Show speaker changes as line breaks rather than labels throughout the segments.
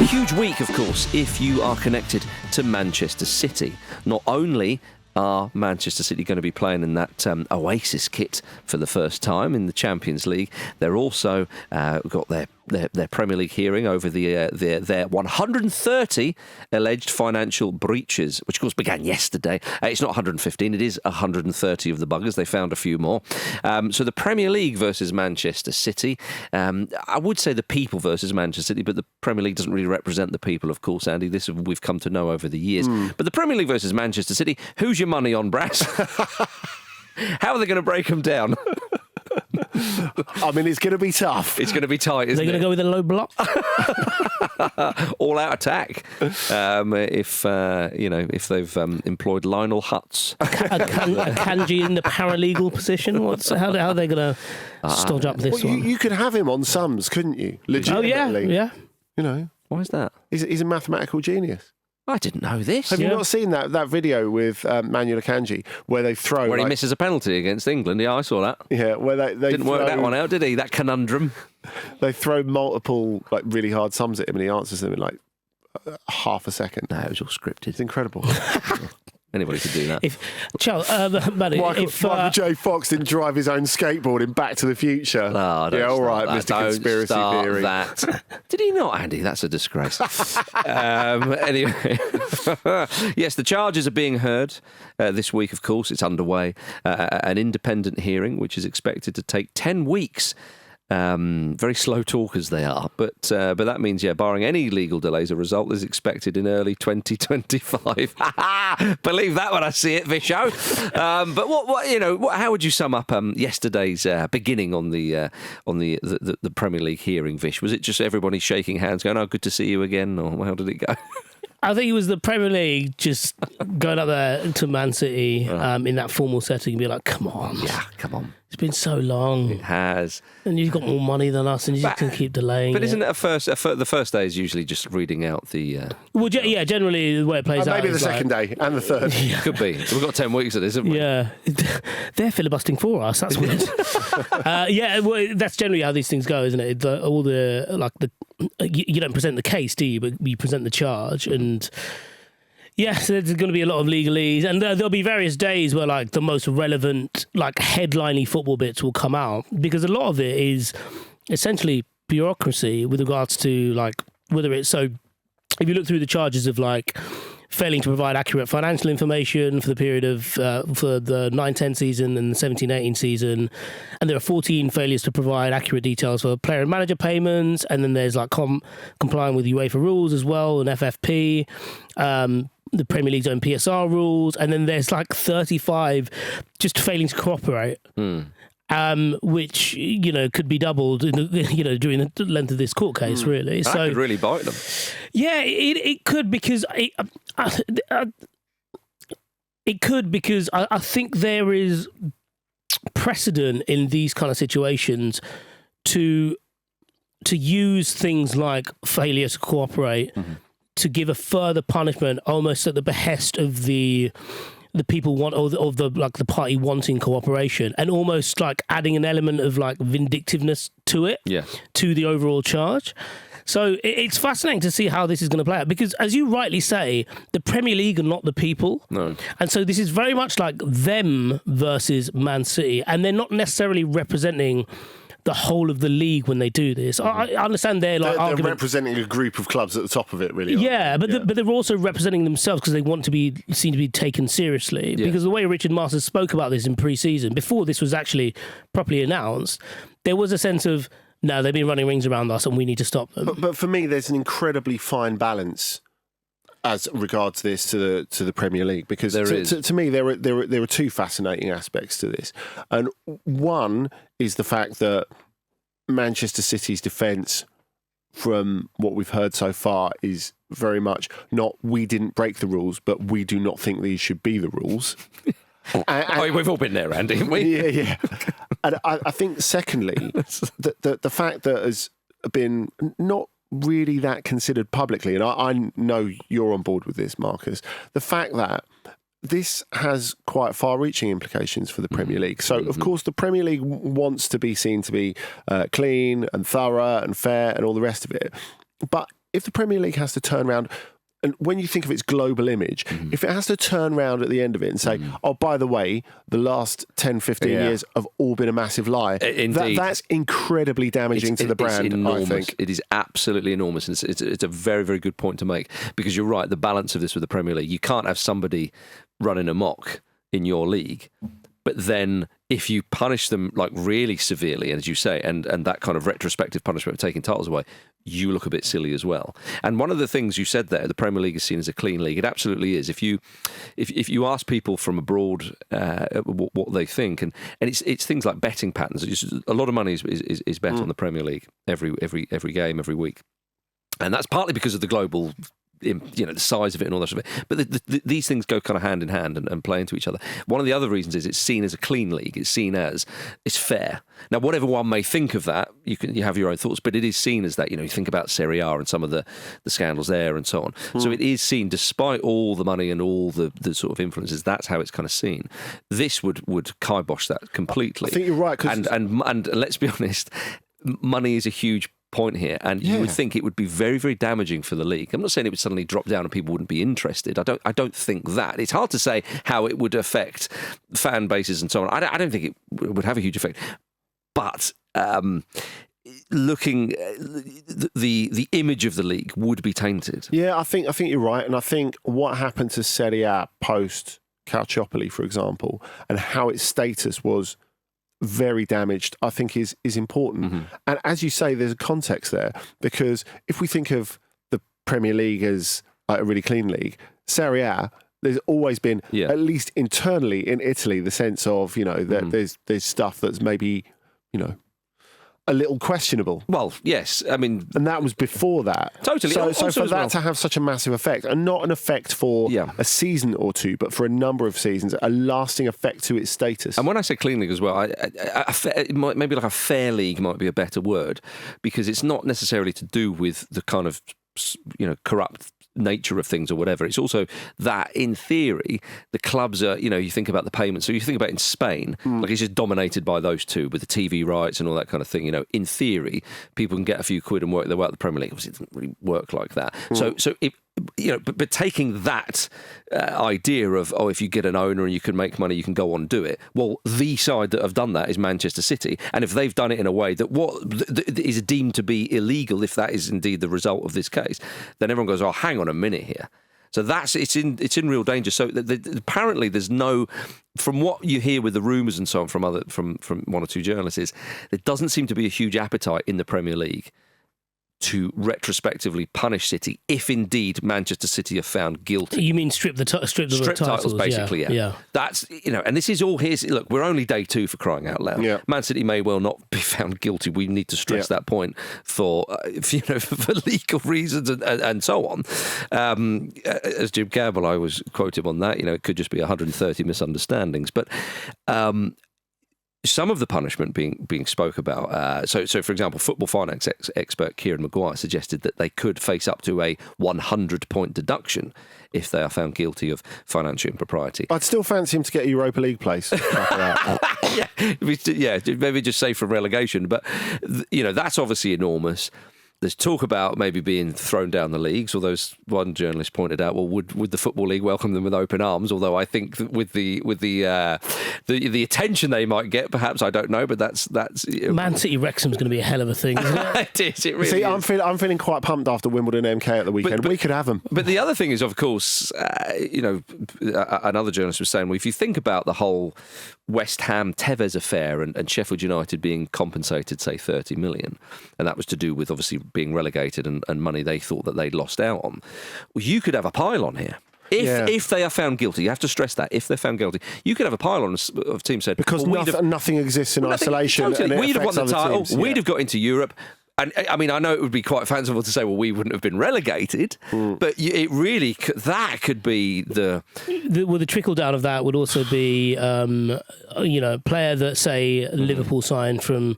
Huge week, of course, if you are connected to Manchester City. Not only are Manchester City going to be playing in that Oasis kit for the first time in the Champions League, they're also got their Premier League hearing over their 130 alleged financial breaches, which of course began yesterday. It's not 115, it is 130 of the buggers. They found a few more. So the Premier League versus Manchester City. I would say the people versus Manchester City, but the Premier League doesn't really represent the people, of course, Andy. This we've come to know over the years. But the Premier League versus Manchester City, who's your money on, Brass? How are they going to break them down?
I mean, it's going to be tough.
It's going to be tight, isn't it?
They're going to go with a low block?
All-out attack. If they've employed Lionel Hutz.
a Kanji in the paralegal position? How are they going to stodge up this one?
You could have him on sums, couldn't you? Legitimately.
Oh, yeah.
You know.
Why is that?
He's a mathematical genius.
I didn't know this.
Have you not seen that video with Manuel Akanji where they throw...
Where he misses a penalty against England? Yeah, I saw that.
Yeah, where they
didn't work that one out, did he? That conundrum.
They throw multiple really hard sums at him and he answers them in half a second.
No, it was all scripted.
It's incredible.
Anybody could do that.
Michael J. Fox didn't drive his own skateboard in Back to the Future.
Oh,
all right, Mr. Conspiracy Theory.
That. Did he not, Andy? That's a disgrace. Anyway, yes, the charges are being heard this week, of course. It's underway. An independent hearing, which is expected to take 10 weeks. Very slow talkers they are, but that means, barring any legal delays, a result is expected in early 2025. Believe that when I see it, Visho. But how would you sum up yesterday's beginning on the Premier League hearing, Vish? Was it just everybody shaking hands, going, "Oh, good to see you again," or how did it go?
I think it was the Premier League just going up there to Man City in that formal setting and be like, "Come on,
come on."
It's been so long.
It has.
And you've got more money than us and you just can keep delaying
But isn't it the first day is usually just reading out the...
generally the way it plays out.
Maybe the second day and the third.
Yeah.
Could be. We've got 10 weeks of this, haven't we?
Yeah. They're filibustering for us. That's weird. That's generally how these things go, isn't it? You don't present the case, do you? But you present the charge and... Yeah, so there's going to be a lot of legalese, and there'll be various days where the most relevant, headliney football bits will come out, because a lot of it is essentially bureaucracy with regards to whether it's so. If you look through the charges of failing to provide accurate financial information for the period of for the 9-10 season and the 17-18 season, and there are 14 failures to provide accurate details for player and manager payments, and then there's complying with UEFA rules as well and FFP. The Premier League's own PSR rules, and then there's 35 just failing to cooperate, which could be doubled during the length of this court case. Really,
that could really bite them.
Yeah, it could because I think there is precedent in these kind of situations to use things like failure to cooperate. Mm-hmm. To give a further punishment, almost at the behest of the people of the party wanting cooperation, and almost adding an element of vindictiveness to it, to the overall charge. So it's fascinating to see how this is going to play out, because as you rightly say, the Premier League are not the people. No. And so this is very much them versus Man City, and they're not necessarily representing the whole of the league when they do this. I understand they're
representing a group of clubs at the top of it, really.
Yeah, but they're also representing themselves because they want to be seen to be taken seriously. Yeah. Because the way Richard Masters spoke about this in pre-season, before this was actually properly announced, there was a sense of, no, they've been running rings around us and we need to stop them.
But for me, there's an incredibly fine balance as regards this to the Premier League, because to me there are two fascinating aspects to this, and one is the fact that Manchester City's defence, from what we've heard so far, is very much not we didn't break the rules, but we do not think these should be the rules.
and we've all been there, Andy, haven't we?
Yeah. And I think secondly, the fact that has been not really that considered publicly, and I know you're on board with this, Marcus, the fact that this has quite far-reaching implications for the Premier League. So, of course, the Premier League wants to be seen to be clean and thorough and fair and all the rest of it. But if the Premier League has to turn around, and when you think of its global image, if it has to turn around at the end of it and say, oh, by the way, the last 10, 15 years have all been a massive lie, that's incredibly damaging to the brand,
enormous.
I think.
It is absolutely enormous. And it's a very, very good point to make, because you're right, the balance of this with the Premier League, you can't have somebody running amok in your league, but then if you punish them like really severely, as you say, and that kind of retrospective punishment of taking titles away, you look a bit silly as well. And one of the things you said there, the Premier League is seen as a clean league. It absolutely is. If you ask people from abroad what they think, and it's things like betting patterns. A lot of money is bet on the Premier League every game, every week, and that's partly because of the global, the size of it and all that sort of it. But these things go kind of hand in hand and play into each other. One of the other reasons is it's seen as a clean league. It's seen as it's fair. Now, whatever one may think of that, you have your own thoughts, but it is seen as that. You think about Serie A and some of the scandals there and so on. So it is seen, despite all the money and all the sort of influences, that's how it's kind of seen. This would kibosh that completely.
I think you're right.
And let's be honest, money is a huge point here, and you would think it would be very, very damaging for the league. I'm not saying it would suddenly drop down and people wouldn't be interested. I don't think that. It's hard to say how it would affect fan bases and so on. I don't think it would have a huge effect. But looking, the image of the league would be tainted.
Yeah, I think you're right, and I think what happened to Serie A post Calciopoli, for example, and how its status was very damaged, I think is important. And as you say, there's a context there, because if we think of the Premier League as a really clean league, Serie A, there's always been, at least internally in Italy, the sense of, that there's stuff that's maybe, a little questionable.
Well, yes, I mean,
and that was before that.
Totally.
So for that to have such a massive effect, and not an effect for a season or two, but for a number of seasons, a lasting effect to its status.
And when I say clean league as well, maybe like a fair league might be a better word, because it's not necessarily to do with the kind of corrupt nature of things or whatever. It's also that, in theory, the clubs are, you think about the payments. So you think about in Spain, like it's just dominated by those two with the TV rights and all that kind of thing. In theory, people can get a few quid and work their way out the Premier League. Obviously, it doesn't really work like that. So if but taking that idea of, if you get an owner and you can make money, you can go on and do it. Well, the side that have done that is Manchester City, and if they've done it in a way that that is deemed to be illegal, if that is indeed the result of this case, then everyone goes, "Oh, hang on a minute here." So it's in real danger. So apparently, there's no, from what you hear with the rumours and so on from one or two journalists, is there doesn't seem to be a huge appetite in the Premier League to retrospectively punish City if indeed Manchester City are found guilty.
You mean strip the titles,
basically, yeah. That's, and this is all his. Look, we're only day 2 for crying out loud. Yeah. Man City may well not be found guilty. We need to stress that point for legal reasons and so on. As Jim Campbell, I was quoted on that. It could just be 130 misunderstandings, but. Some of the punishment being spoke about. So for example, football finance expert Kieran Maguire suggested that they could face up to a 100-point deduction if they are found guilty of financial impropriety.
I'd still fancy him to get a Europa League place.
Maybe just safe from relegation. But that's obviously enormous. There's talk about maybe being thrown down the leagues, although one journalist pointed out, well, would the Football League welcome them with open arms? Although I think that with the attention they might get, perhaps, I don't know, but that's
Man City Wrexham's going to be a hell of a thing, isn't it?
It is. It really
is.
I'm
feeling quite pumped after Wimbledon MK at the weekend. But we could have them.
But the other thing is, of course, another journalist was saying, well, if you think about the whole West Ham Tevez affair and Sheffield United being compensated, say, 30 million, and that was to do with obviously being relegated and money they thought that they'd lost out on. Well, you could have a pile-on here. If they are found guilty, you have to stress that, if they're found guilty, you could have a pile-on of teams said...
Because nothing exists in isolation.
Totally.
And
we'd have won the title,
teams,
we'd have got into Europe... And I mean, I know it would be quite fanciful to say, well, we wouldn't have been relegated, but it really that could be the
trickle down of that would also be, a player that, say, Liverpool signed from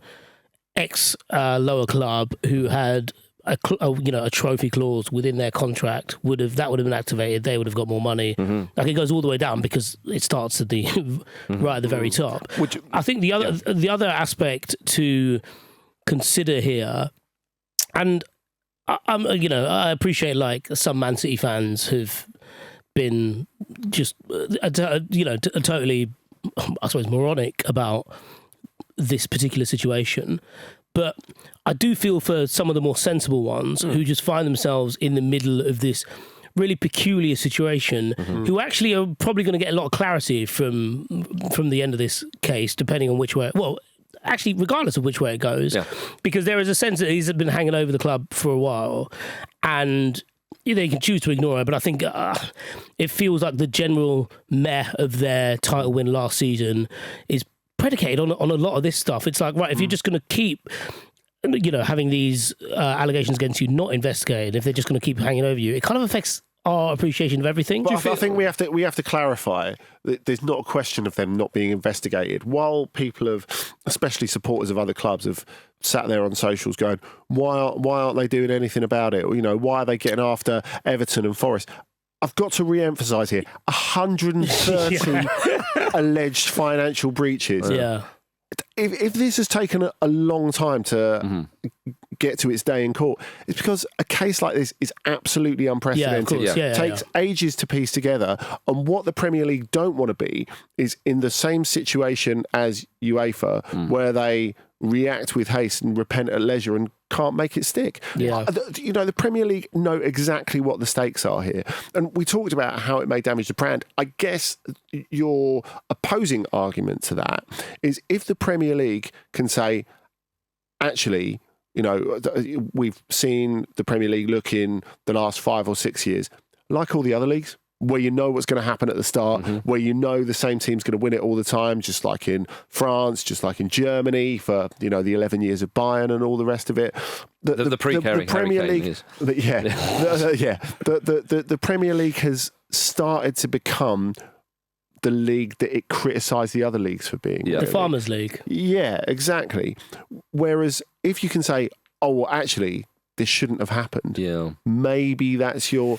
X lower club who had a trophy clause within their contract would have been activated. They would have got more money. Like, it goes all the way down because it starts at the right at the very top. I think the other aspect to consider here, and I appreciate like some Man City fans have been just totally, I suppose, moronic about this particular situation. But I do feel for some of the more sensible ones who just find themselves in the middle of this really peculiar situation, who actually are probably going to get a lot of clarity from the end of this case, depending on which way. Well, actually, regardless of which way it goes, because there is a sense that he's been hanging over the club for a while, and they can choose to ignore it. But I think it feels like the general meh of their title win last season is predicated on a lot of this stuff. It's like, right, if you're just going to keep having these allegations against you not investigated, if they're just going to keep hanging over you, it kind of affects our appreciation of everything.
But I think we have to clarify that there's not a question of them not being investigated. While people have, especially supporters of other clubs, have sat there on socials going, why aren't they doing anything about it? Or, why are they getting after Everton and Forest? I've got to re-emphasise here, 130 alleged financial breaches.
Yeah.
If this has taken a long time to get to its day in court, it's because a case like this is absolutely unprecedented.
It
takes ages to piece together. And what the Premier League don't want to be is in the same situation as UEFA, where they react with haste and repent at leisure and can't make it stick. The Premier League know exactly what the stakes are here. And we talked about how it may damage the brand. I guess your opposing argument to that is if the Premier League can say, actually, we've seen the Premier League look in the last 5 or 6 years like all the other leagues, where you know what's going to happen at the start, where the same team's going to win it all the time, just like in France, just like in Germany for the 11 years of Bayern and all the rest of it.
The
Premier League, the Premier League has started to become the league that it criticised the other leagues for being.
The Farmers League.
Yeah, exactly. Whereas if you can say, oh, well, actually, this shouldn't have happened.
Yeah.
Maybe that's your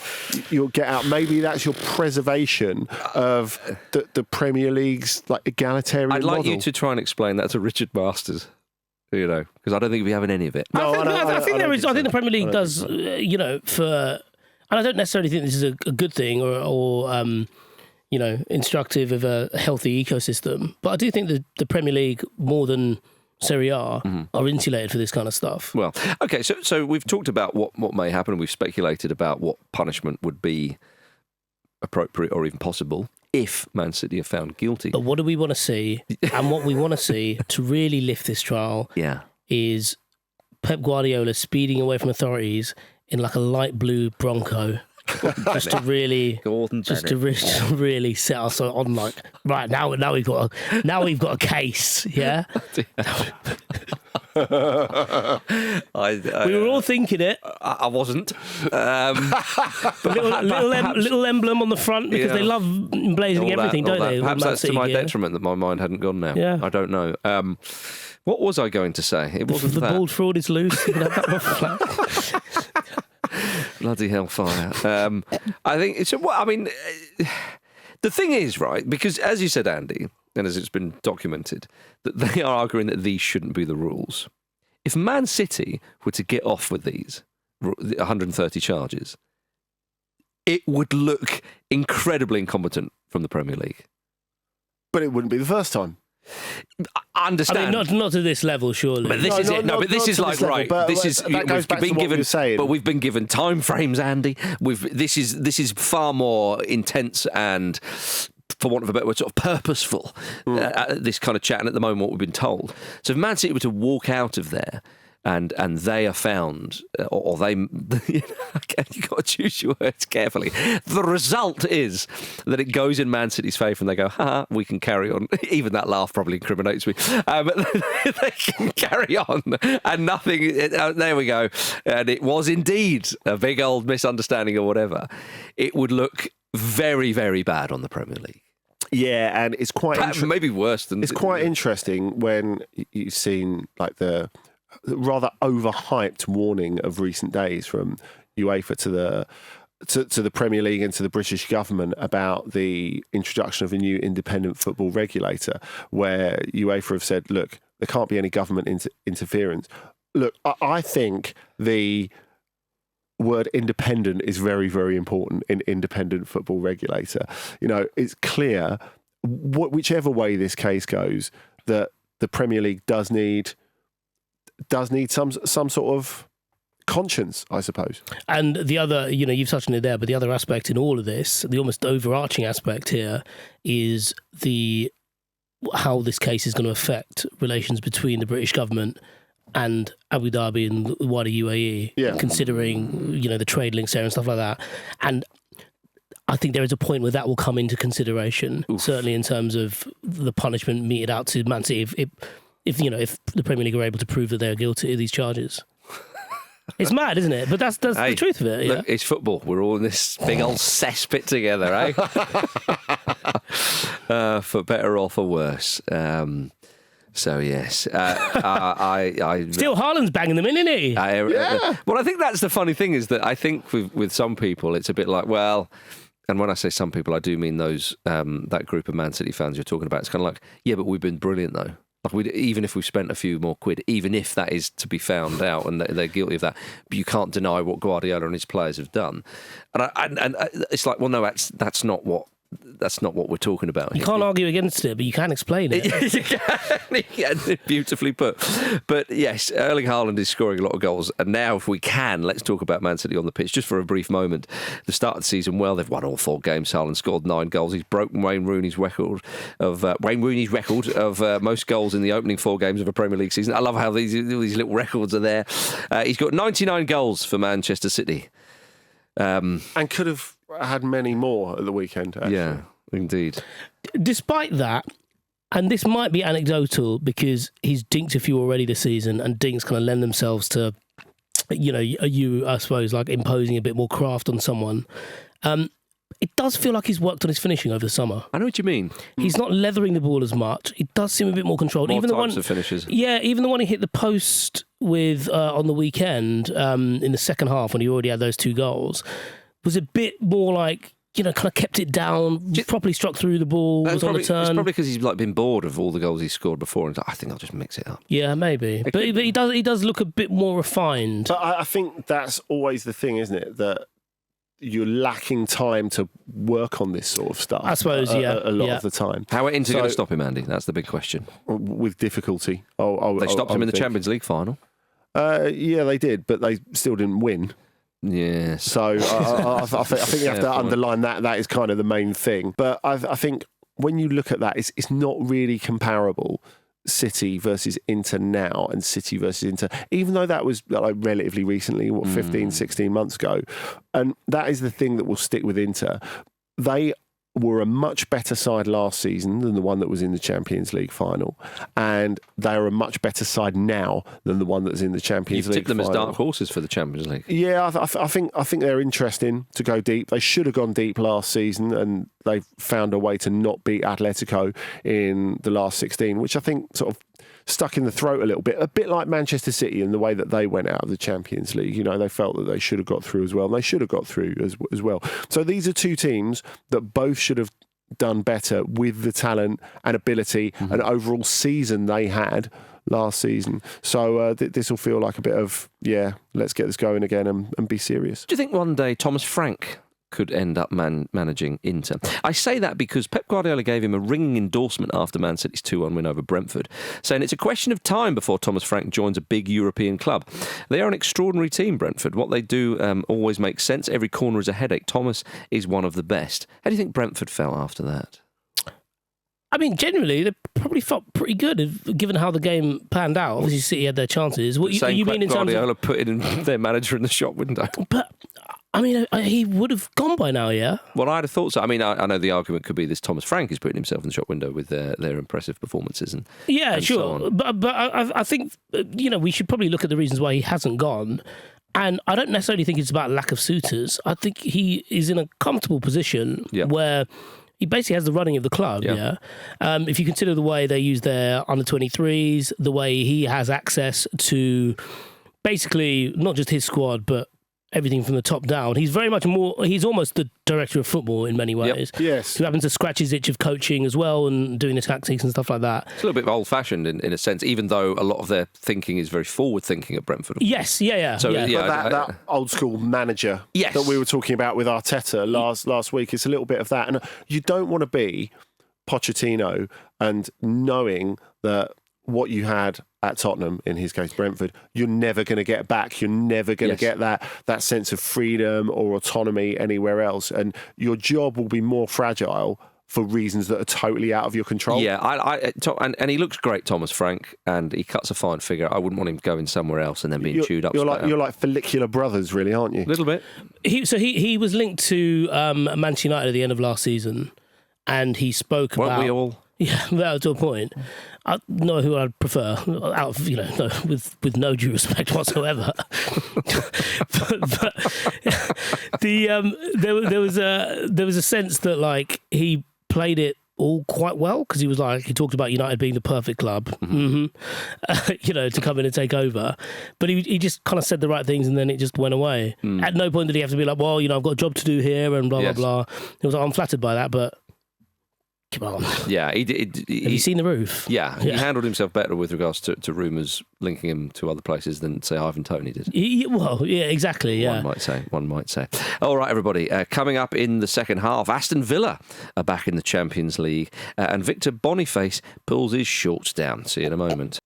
get out. Maybe that's your preservation of the Premier League's egalitarian
I'd like
model.
you to try and explain that to Richard Masters, because I don't think we have any of it.
I think the Premier League does, and I don't necessarily think this is a good thing or instructive of a healthy ecosystem. But I do think that the Premier League, more than Serie A, are insulated for this kind of stuff.
Well, okay, so we've talked about what may happen, and we've speculated about what punishment would be appropriate or even possible if Man City are found guilty.
But what do we want to see? And what we want to see to really lift this trial is Pep Guardiola speeding away from authorities in like a light blue Bronco. just to really set us on right now we've got a case, yeah. We were all thinking it.
I wasn't.
Little emblem on the front because they love emblazoning everything, don't they?
Perhaps that's to my detriment that my mind hadn't gone now.
Yeah.
I don't know. What was I going to say? It wasn't
the
that.
bald fraud is loose. You can have that flag.
Bloody hellfire. I think it's. The thing is, right, because as you said, Andy, and as it's been documented, that they are arguing that these shouldn't be the rules. If Man City were to get off with these 130 charges, it would look incredibly incompetent from the Premier League.
But it wouldn't be the first time.
I understand.
I mean, not to this level, surely.
But this is it. No, but this is like right. This is
that goes back to what we were saying.
But we've been given time frames, Andy. This is far more intense and, for want of a better word, sort of purposeful. This kind of chat, and at the moment, what we've been told. So if Man City were to walk out of there, and they are found, or they, you've got to choose your words carefully. The result is that it goes in Man City's favour, and they go, we can carry on. Even that laugh probably incriminates me. But they can carry on, and nothing, there we go. And it was indeed a big old misunderstanding or whatever. It would look very, very bad on the Premier League.
Yeah, and it's quite...
maybe worse than...
It's quite interesting when you've seen like the rather overhyped warning of recent days from UEFA to the Premier League and to the British government about the introduction of a new independent football regulator, where UEFA have said, look, there can't be any government interference. Look, I think the word independent is very, very important in independent football regulator. It's clear, whichever way this case goes, that the Premier League does need some sort of conscience, I suppose.
And the other, you've touched on it there, but the other aspect in all of this, the almost overarching aspect here, is how this case is going to affect relations between the British government and Abu Dhabi and the wider UAE, considering, the trade links there and stuff like that. And I think there is a point where that will come into consideration, certainly in terms of the punishment meted out to Man City if the Premier League are able to prove that they're guilty of these charges. It's mad, isn't it? But that's the truth of it. Yeah?
Look, it's football. We're all in this big old cesspit together, eh? For better or for worse. So yes, I
still Haaland's banging them in, isn't he?
Well, I think that's the funny thing, is that I think with some people it's a bit like, well, and when I say some people, I do mean those that group of Man City fans you're talking about. It's kind of like, yeah, but we've been brilliant though. Like even if we've spent a few more quid, even if that is to be found out and they're guilty of that, but you can't deny what Guardiola and his players have done. And it's like, well, no, that's not what we're talking about.
You can't argue against it, but you can explain it.
You can, beautifully put. But yes, Erling Haaland is scoring a lot of goals. And now, if we can, let's talk about Man City on the pitch just for a brief moment. The start of the season, well, they've won all 4 games. Haaland scored 9 goals. He's broken Wayne Rooney's record of most goals in the opening 4 games of a Premier League season. I love how these little records are there. He's got 99 goals for Manchester City.
And could have had many more at the weekend, actually.
Yeah, indeed. Despite
that, and this might be anecdotal because he's dinked a few already this season, and dinks kind of lend themselves to, I suppose, like imposing a bit more craft on someone. It does feel like he's worked on his finishing over the summer.
I know what you mean.
He's not leathering the ball as much. It does seem a bit more controlled.
More types of finishes.
Yeah, even the one he hit the post with on the weekend in the second half when he already had those 2 goals was a bit more like, kind of kept it down, properly struck through the ball, was on the turn.
It's probably because he's been bored of all the goals he's scored before, and he's like, I think I'll just mix it up.
Yeah, maybe. But he does look a bit more refined.
But I think that's always the thing, isn't it? That you're lacking time to work on this sort of stuff.
I suppose,
a lot of the time.
How are Inter going to stop him, Andy? That's the big question.
With difficulty.
They stopped him in the Champions League final.
Yeah, they did, but they still didn't win.
Yeah.
So I think you have to underline that. That is kind of the main thing. But I think when you look at that, it's not really comparable. City versus Inter now and City versus Inter, even though that was relatively recently, 15, 16 months ago. And that is the thing that will stick with Inter. They were a much better side last season than the one that was in the Champions League final, and they are a much better side now than the one that's in the Champions League final.
You've tipped them as dark horses for the Champions League.
Yeah, I think they're interesting to go deep. They should have gone deep last season, and they found a way to not beat Atletico in the last 16, which I think sort of stuck in the throat a bit like Manchester City in the way that they went out of the Champions League. They felt that they should have got through as well, and they should have got through as well. So these are 2 teams that both should have done better with the talent and ability and overall season they had last season. So this will feel like a bit of, let's get this going again and be serious.
Do you think one day Thomas Frank could end up managing Inter? I say that because Pep Guardiola gave him a ringing endorsement after Man City's 2-1 win over Brentford, saying it's a question of time before Thomas Frank joins a big European club. They are an extraordinary team, Brentford. What they do always makes sense. Every corner is a headache. Thomas is one of the best. How do you think Brentford felt after that?
I mean, generally, they probably felt pretty good, given how the game panned out. Obviously, City had their chances. What you mean in terms of
Guardiola putting their manager in the shop window?
But I mean, he would have gone by now, yeah?
Well, I'd have thought so. I mean, I know the argument could be this Thomas Frank is putting himself in the shop window with their impressive performances. And sure.
So but I think, we should probably look at the reasons why he hasn't gone. And I don't necessarily think it's about lack of suitors. I think he is in a comfortable position where he basically has the running of the club, if you consider the way they use their under-23s, the way he has access to basically not just his squad, but everything from the top down. He's very much he's almost the director of football in many ways.
Yep. Yes.
Who happens to scratch his itch of coaching as well and doing the tactics and stuff like that.
It's a little bit old-fashioned in a sense, even though a lot of their thinking is very forward-thinking at Brentford.
Yes, yeah.
So that old school manager that we were talking about with Arteta last week, it's a little bit of that. And you don't want to be Pochettino and knowing that what you had at Tottenham, in his case Brentford, you're never going to get back. You're never going to get that sense of freedom or autonomy anywhere else. And your job will be more fragile for reasons that are totally out of your control.
Yeah, and he looks great, Thomas Frank, and he cuts a fine figure. I wouldn't want him going somewhere else and then being chewed up.
You're like follicular brothers, really, aren't you?
A little bit.
He was linked to Manchester United at the end of last season, and he spoke about...
Weren't we all?
Yeah, that to a point. I know who I'd prefer, out of, with no due respect whatsoever. but there was a sense that like he played it all quite well because he talked about United being the perfect club, to come in and take over. But he just kind of said the right things and then it just went away. At no point did he have to be like, well, I've got a job to do here and blah, blah, blah. He was like, I'm flattered by that, but come on.
Yeah,
Have you seen the roof?
Yeah, he handled himself better with regards to rumours linking him to other places than, say, Ivan Toney did.
Exactly, yeah.
One might say. All right, everybody, coming up in the second half, Aston Villa are back in the Champions League and Victor Boniface pulls his shorts down. See you in a moment.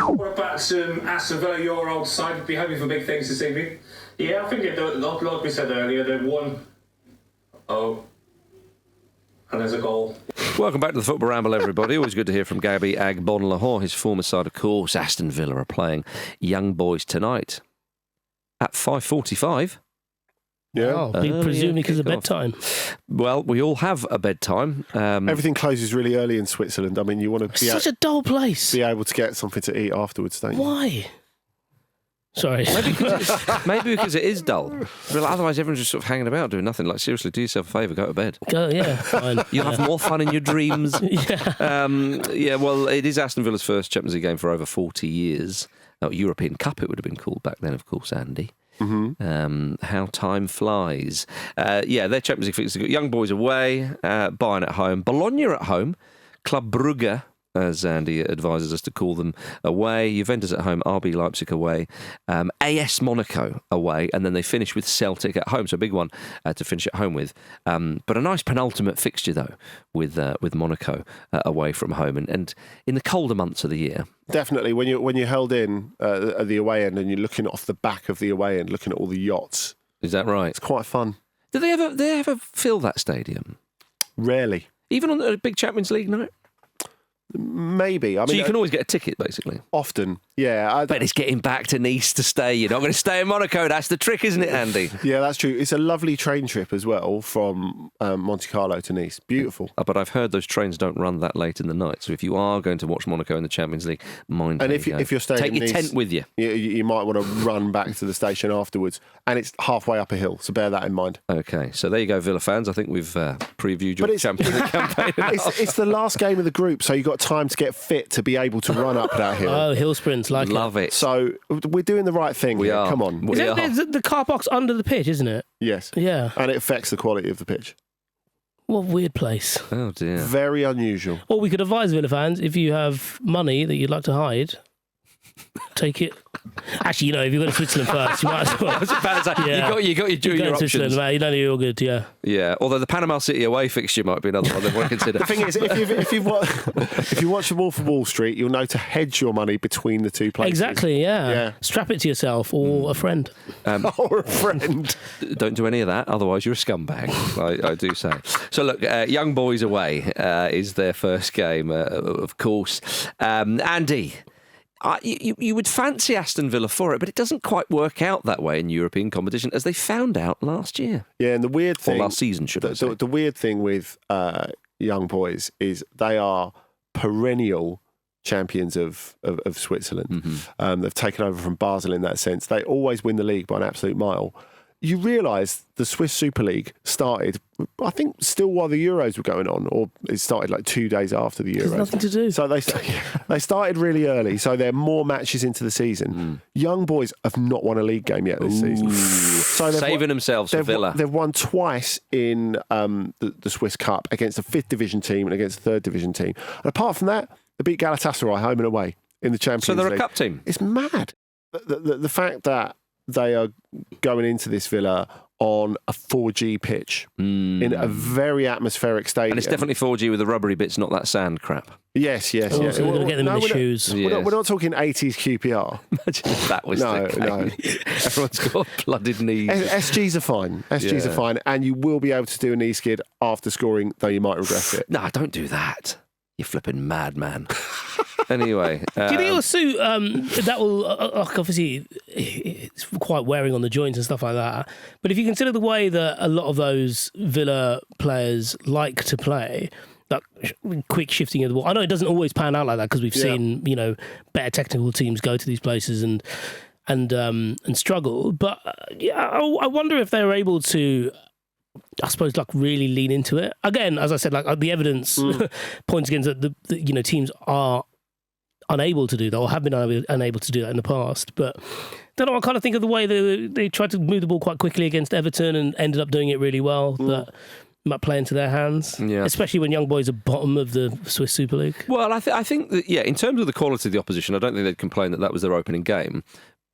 What about Aston Villa, your old side? Be hoping for big things this evening? Yeah, I think like we said earlier, they've won. Oh, and there's a goal.
Welcome back to the Football Ramble, everybody. Always good to hear from Gabby Agbonlahor, his former side, of course. Aston Villa are playing Young Boys tonight at 5:45.
Yeah.
Presumably because of bedtime.
Well, we all have a bedtime.
Everything closes really early in Switzerland. I mean, you want to be
such a dull place.
Be able to get something to eat afterwards, don't you?
Why? Sorry.
Maybe because it is dull. But otherwise, everyone's just sort of hanging about doing nothing. Like, seriously, do yourself a favour, go to bed.
Fine.
You'll have more fun in your dreams. Well, it is Aston Villa's first Champions League game for over 40 years. European Cup, it would have been called back then, of course, Andy. Mm-hmm. How time flies. Their Champions League fixtures. Young Boys away, Bayern at home, Bologna at home, Club Brugge, as Andy advises us to call them, away, Juventus at home, RB Leipzig away, AS Monaco away, and then they finish with Celtic at home, so a big one to finish at home with. But a nice penultimate fixture, though, with Monaco away from home, and in the colder months of the year.
Definitely, when you're held in at the away end and you're looking off the back of the away end, looking at all the yachts.
Is that right?
It's quite fun.
Do they ever fill that stadium?
Rarely.
Even on a big Champions League night?
Maybe. I mean,
so you can always get a ticket, basically?
Often, yeah.
But it's getting back to Nice to stay. You're not going to stay in Monaco. That's the trick, isn't it, Andy?
Yeah, that's true. It's a lovely train trip as well from Monte Carlo to Nice. Beautiful.
But I've heard those trains don't run that late in the night. So if you are going to watch Monaco in the Champions League, mind you.
And if you're staying
take
in
your
Nice,
tent with you.
You might want to run back to the station afterwards. And it's halfway up a hill, so bear that in mind.
Okay, so there you go, Villa fans. I think we've previewed your Champions League campaign.
It's the last game of the group, so you've got time to get fit to be able to run up that hill.
Oh, hill sprints,
Love it.
So we're doing the right thing.
We are.
Come on.
Is the car park's under the pitch, isn't it?
Yes.
Yeah.
And it affects the quality of the pitch.
What a weird place.
Oh, dear.
Very unusual.
Well, we could advise Villa fans, if you have money that you'd like to hide, take it. Actually, if you go to Switzerland first, you might as well.
I was about to say, you got your options.
Mate, you're all good, yeah.
Yeah, although the Panama City away fixture might be another one that we'll consider.
The thing is, if you watch The Wolf of Wall Street, you'll know to hedge your money between the two places.
Exactly, yeah. Strap it to yourself or a friend.
Or a friend.
Don't do any of that, otherwise you're a scumbag, I do say. So look, Young Boys away is their first game, of course. Andy, you would fancy Aston Villa for it, but it doesn't quite work out that way in European competition, as they found out last year.
Yeah, and the weird thing...
Or last season, should I say.
The weird thing with Young Boys is they are perennial champions of Switzerland. Mm-hmm. They've taken over from Basel in that sense. They always win the league by an absolute mile. You realise the Swiss Super League started I think still while the Euros were going on, or it started like 2 days after the Euros.
There's nothing to do.
So they started really early, so they're more matches into the season. Young boys have not won a league game yet this season. So
saving themselves for Villa.
They've won twice in the Swiss Cup against a 5th division team and against a 3rd division team. And apart from that, they beat Galatasaray home and away in the Champions League.
So they're a cup team.
It's mad. The fact that they are going into this Villa on a 4G pitch in a very atmospheric stadium.
And it's definitely 4G with the rubbery bits, not that sand crap.
Yes.
So they're going to get them in the shoes.
We're not talking 80s QPR.
Imagine if that was the case. Everyone's got blooded knees.
SGs are fine. SGs are fine. And you will be able to do a knee skid after scoring, though you might regret it.
No, don't do that. You flipping madman. Anyway.
Do you think also that will, obviously, it's quite wearing on the joints and stuff like that. But if you consider the way that a lot of those Villa players like to play, like quick shifting of the ball. I know it doesn't always pan out like that because we've seen, better technical teams go to these places and struggle. But I wonder if they were able to, I suppose, like really lean into it. Again, as I said, like the evidence points against that the teams are unable to do that or have been unable to do that in the past. But don't know, I kind of think of the way they tried to move the ball quite quickly against Everton and ended up doing it really well. That might play into their hands, especially when young boys are bottom of the Swiss Super League.
Well, I think that, in terms of the quality of the opposition, I don't think they'd complain that was their opening game,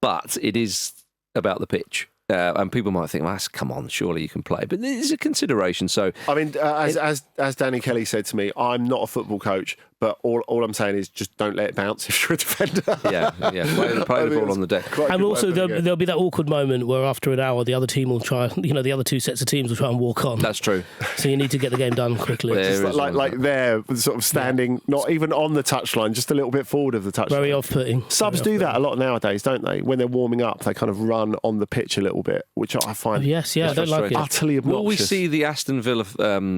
but it is about the pitch. And people might think, come on, surely you can play. But there's a consideration. So,
I mean, as Danny Kelly said to me, I'm not a football coach, but all I'm saying is just don't let it bounce if you're a defender.
Play the ball on the deck.
And also there'll be that awkward moment where after an hour the other team will try, the other two sets of teams will try and walk on.
That's true.
So you need to get the game done quickly.
Like they're sort of standing, not even on the touchline, just a little bit forward of the touchline.
Very off-putting.
Subs do that a lot nowadays, don't they? When they're warming up, they kind of run on the pitch a little bit, which I find
I don't like it.
Utterly obnoxious.
Will we see the Aston Villa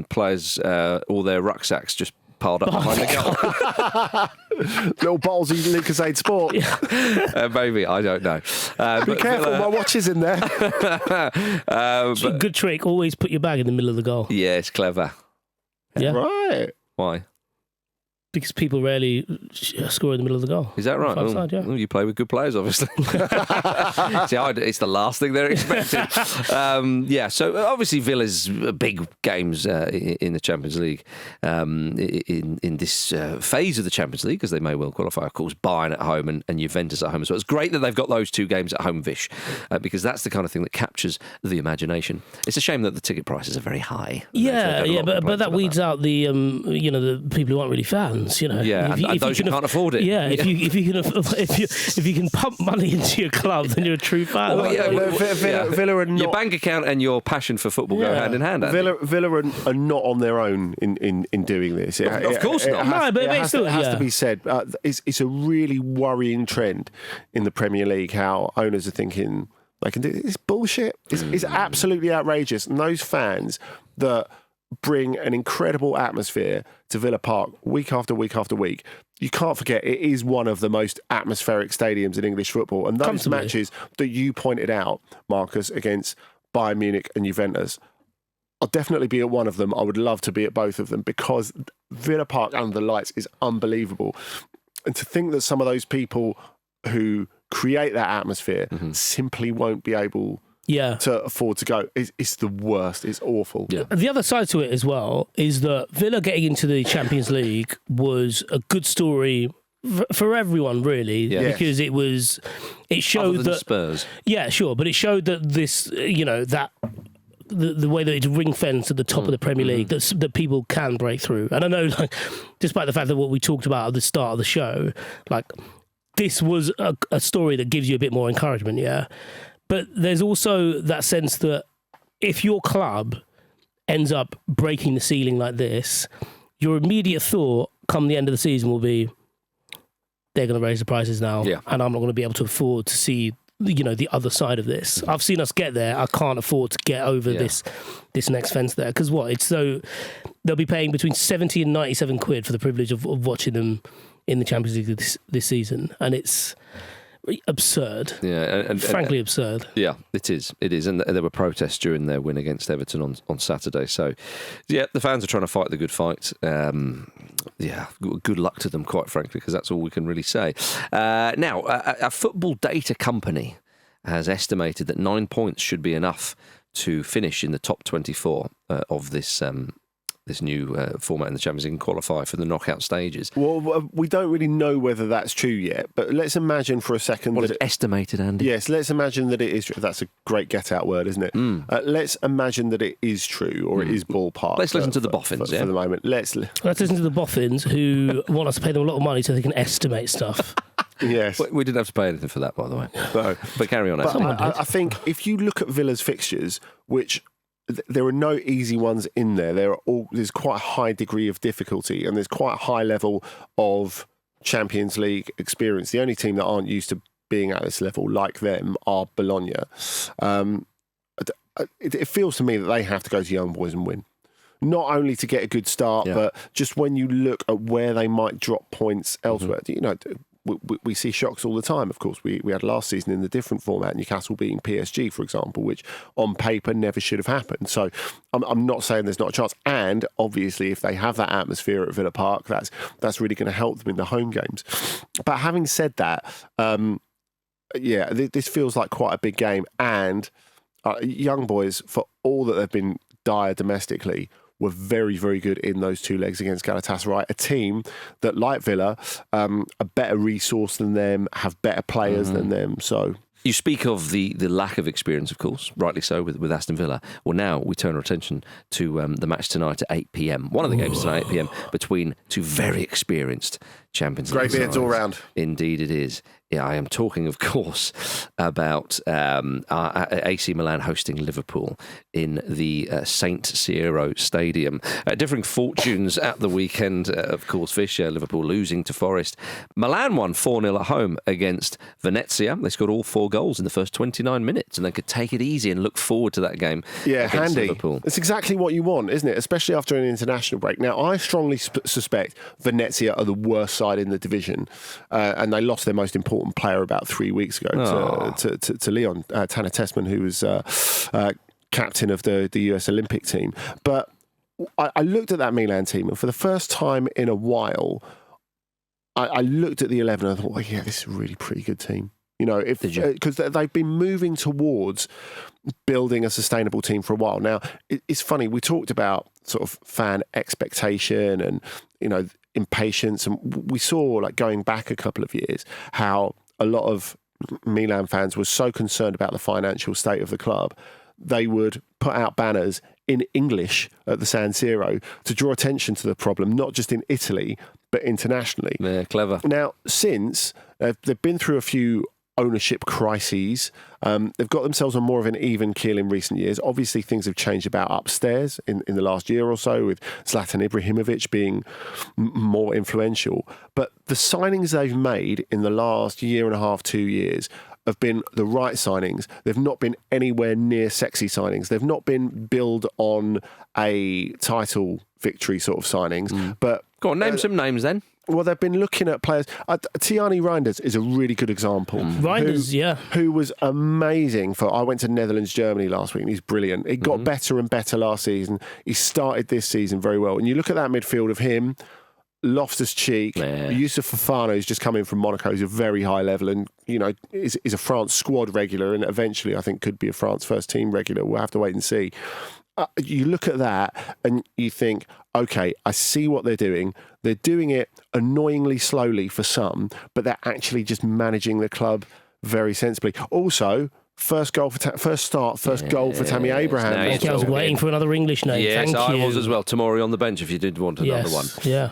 players, all their rucksacks just piled up behind the goal?
Little bottles of Lucasade Sport.
Maybe, I don't know.
Be careful, my watch is in there.
It's a good trick. Always put your bag in the middle of the goal.
Yeah, it's clever.
Yeah.
Right.
Why?
Because people rarely score in the middle of the goal.
Is that right?
Side,
Well, you play with good players, obviously. See, it's the last thing they're expecting. So obviously Villa's big games in the Champions League in this phase of the Champions League, because they may well qualify, of course, Bayern at home and Juventus at home as well. It's great that they've got those two games at home, Vish, because that's the kind of thing that captures the imagination. It's a shame that the ticket prices are very high.
But that weeds out the the people who aren't really fans.
And those who can't afford it.
Yeah, if you can pump money into your club, then you're a true fan.
Villa are not,
your bank account and your passion for football go hand in hand.
Villa are not on their own in doing this.
Of course not.
It has to be said. It's a really worrying trend in the Premier League how owners are thinking they can do it. It's bullshit. It's absolutely outrageous. And those fans that bring an incredible atmosphere to Villa Park week after week after week. You can't forget it is one of the most atmospheric stadiums in English football. And those matches that you pointed out, Marcus, against Bayern Munich and Juventus, I'll definitely be at one of them. I would love to be at both of them because Villa Park under the lights is unbelievable. And to think that some of those people who create that atmosphere simply won't be able to afford to go. It's the worst. It's awful.
Yeah. The other side to it as well is that Villa getting into the Champions League was a good story for everyone, really, because it showed that
Spurs.
Yeah, sure, but it showed that this, that the way that it's ring fenced at the top of the Premier League, that people can break through. And I know, despite the fact that what we talked about at the start of the show, this was a story that gives you a bit more encouragement, But there's also that sense that if your club ends up breaking the ceiling like this, your immediate thought come the end of the season will be, they're going to raise the prices now, and I'm not going to be able to afford to see the other side of this. I've seen us get there. I can't afford to get over this next fence there. Because they'll be paying between 70 and 97 quid for the privilege of watching them in the Champions League this season. And it's absurd.
Yeah, and
frankly absurd.
Yeah, it is. It is. And there were protests during their win against Everton on Saturday. So, yeah, the fans are trying to fight the good fight. Yeah, good luck to them, quite frankly, because that's all we can really say. Now, a football data company has estimated that 9 points should be enough to finish in the top 24 of this new format in the Champions League and qualify for the knockout stages.
Well, we don't really know whether that's true yet, but let's imagine for a second
that it's estimated, Andy.
Yes, let's imagine that it is true. That's a great get-out word, isn't it? Let's imagine that it is true, or it is ballpark.
Let's listen to the boffins,
for the moment. Let's
listen to the boffins who want us to pay them a lot of money so they can estimate stuff.
Yes.
We didn't have to pay anything for that, by the way.
No.
But carry on.
But I think if you look at Villa's fixtures, which there are no easy ones in there. There's quite a high degree of difficulty, and there's quite a high level of Champions League experience. The only team that aren't used to being at this level, like them, are Bologna. It feels to me that they have to go to Young Boys and win. Not only to get a good start, but just when you look at where they might drop points elsewhere. You know, we see shocks all the time. Of course, we had last season in the different format, Newcastle beating PSG, for example, which on paper never should have happened. So I'm not saying there's not a chance. And obviously, if they have that atmosphere at Villa Park, that's really going to help them in the home games. But having said that, this feels like quite a big game. And Young Boys, for all that they've been dire domestically, were very, very good in those two legs against Galatasaray, a team that, like Villa, are better resourced than them, have better players than them. So
you speak of the lack of experience, of course, rightly so, with Aston Villa. Well, now we turn our attention to the match tonight at 8 p.m. One of the games tonight at 8 p.m. between two very experienced Champions League
great beards all round.
Indeed it is. Yeah, I am talking, of course, about AC Milan hosting Liverpool in the Saint Siro Stadium. Differing fortunes at the weekend, of course, Vish, Liverpool losing to Forest. Milan won 4-0 at home against Venezia. They scored all 4 goals in the first 29 minutes and they could take it easy and look forward to that game against
handy.
Liverpool.
It's exactly what you want, isn't it? Especially after an international break. Now, I strongly suspect Venezia are the worst side in the division, and they lost their most important player about 3 weeks ago to Leon, Tanner Tessman, who was captain of the US Olympic team. But I looked at that Milan team, and for the first time in a while, I looked at the 11 and I thought, this is a really pretty good team. You know, because they've been moving towards building a sustainable team for a while. Now, it's funny, we talked about sort of fan expectation and, you know, impatience, and we saw, like, going back a couple of years, how a lot of Milan fans were so concerned about the financial state of the club, they would put out banners in English at the San Siro to draw attention to the problem, not just in Italy, but internationally.
Yeah, clever.
Now, since they've been through a few ownership crises, they've got themselves on more of an even keel in recent years. Obviously, things have changed about upstairs in the last year or so, with Zlatan Ibrahimovic being more influential. But the signings they've made in the last year and a half, 2 years, have been the right signings. They've not been anywhere near sexy signings. They've not been built on a title victory sort of signings. But
go on, name some names then.
Well, they've been looking at players. Tiani Reinders is a really good example.
Reinders,
who was amazing I went to Netherlands, Germany last week, and he's brilliant. He got better and better last season. He started this season very well. And you look at that midfield of him, Loftus-Cheek, Youssouf Fofana, who's just come in from Monaco, who's a very high level and, you know, is a France squad regular and eventually I think could be a France first team regular. We'll have to wait and see. You look at that and you think, okay, I see what they're doing. They're doing it annoyingly slowly for some, but they're actually just managing the club very sensibly. Also, first goal for Tammy Abraham.
I was waiting for another English name.
Yes,
Thank you.
I was as well. Tomori on the bench if you did want another one.
Yeah.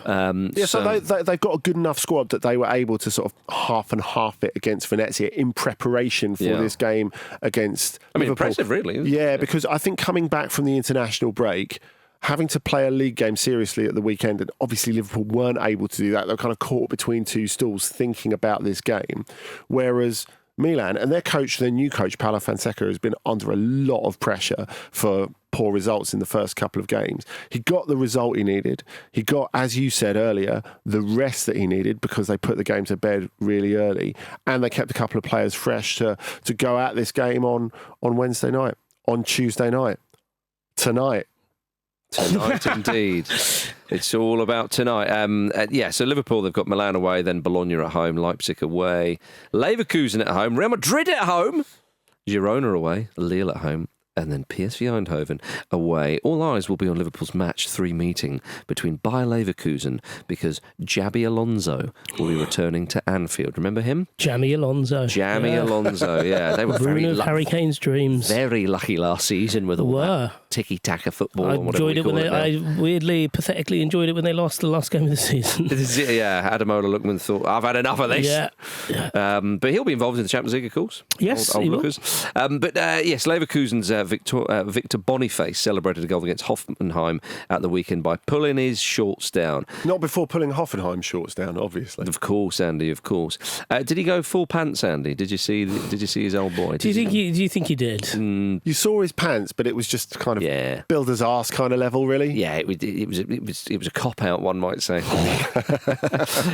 So they've got a good enough squad that they were able to sort of half and half it against Venezia in preparation for this game against Liverpool.
Impressive, really.
Yeah, because I think coming back from the international break, having to play a league game seriously at the weekend, and obviously Liverpool weren't able to do that. They were kind of caught between two stools thinking about this game. Whereas Milan and their new coach, Paulo Fonseca, has been under a lot of pressure for poor results in the first couple of games. He got the result he needed. He got, as you said earlier, the rest that he needed because they put the game to bed really early, and they kept a couple of players fresh to go at this game on Wednesday night, on Tuesday night, tonight.
Tonight, indeed. It's all about tonight. So Liverpool, they've got Milan away, then Bologna at home, Leipzig away, Leverkusen at home, Real Madrid at home, Girona away, Lille at home, and then PSV Eindhoven away. All eyes will be on Liverpool's match 3 meeting between Bayer Leverkusen because Xabi Alonso will be returning to Anfield. Remember him?
Jamie Alonso.
Alonso, yeah. They were very lucky.
Harry Kane's dreams.
Very lucky last season with all that tiki-taka football.
I enjoyed it when I weirdly, pathetically enjoyed it when they lost the last game of the season.
Yeah, Ademola Lookman thought, I've had enough of this.
Yeah.
But he'll be involved in the Champions League, of course.
Yes,
old
he will.
Yes, Leverkusen's Victor Boniface celebrated a goal against Hoffenheim at the weekend by pulling his shorts down.
Not before pulling Hoffenheim shorts down, obviously.
Of course, Andy. Of course. Did he go full pants, Andy? Did you see his old boy?
Do you think he did?
You saw his pants, but it was just kind of builder's arse kind of level, really.
Yeah, it was a cop out, one might say.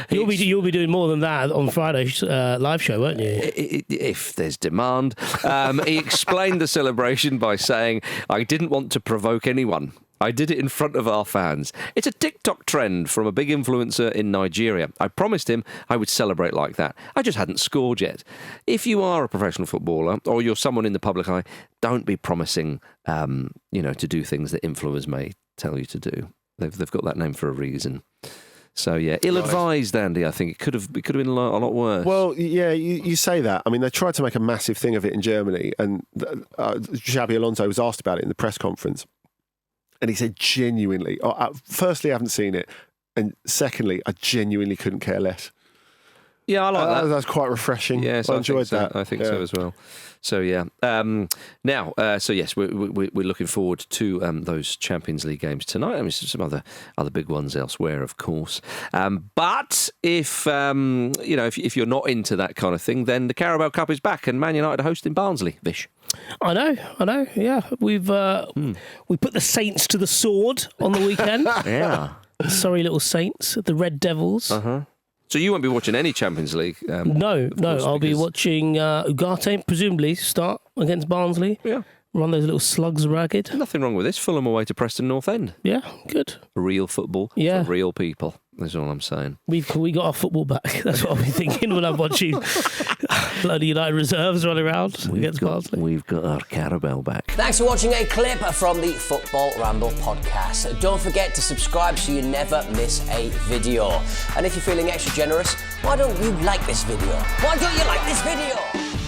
You'll be doing more than that on Friday's live show, won't you?
If there's demand. He explained the celebration by saying, "I didn't want to provoke anyone. I did it in front of our fans. It's a TikTok trend from a big influencer in Nigeria. I promised him I would celebrate like that. I just hadn't scored yet." If you are a professional footballer or you're someone in the public eye, don't be promising, to do things that influencers may tell you to do. They've got that name for a reason. So, yeah, ill-advised, Andy, I think. It could have been a lot worse.
Well, yeah, you say that. I mean, they tried to make a massive thing of it in Germany, and Xabi Alonso was asked about it in the press conference. And he said, genuinely, firstly, I haven't seen it, and secondly, I genuinely couldn't care less.
Yeah, I like that.
That's quite refreshing.
Yes,
I enjoyed that.
I think so as well. So, yeah. Now, yes, we're looking forward to those Champions League games tonight. I mean, some other big ones elsewhere, of course. But if you're not into that kind of thing, then the Carabao Cup is back, and Man United are hosting Barnsley. Vish.
I know. Yeah, we put the Saints to the sword on the weekend.
Yeah.
Sorry, little Saints, the Red Devils.
So you won't be watching any Champions League?
No. I'll be watching Wagatha, presumably, start against Barnsley.
Yeah.
Run those little slugs ragged.
Nothing wrong with this. Fulham away to Preston North End.
Yeah, good.
Real football for real people. That's all I'm saying.
We got our football back. That's what I'll be thinking when I'm watching bloody United reserves running around against Barnsley.
We've got our Carabao back.
Thanks for watching a clip from the Football Ramble podcast. Don't forget to subscribe so you never miss a video. And if you're feeling extra generous, why don't you like this video? Why don't you like this video?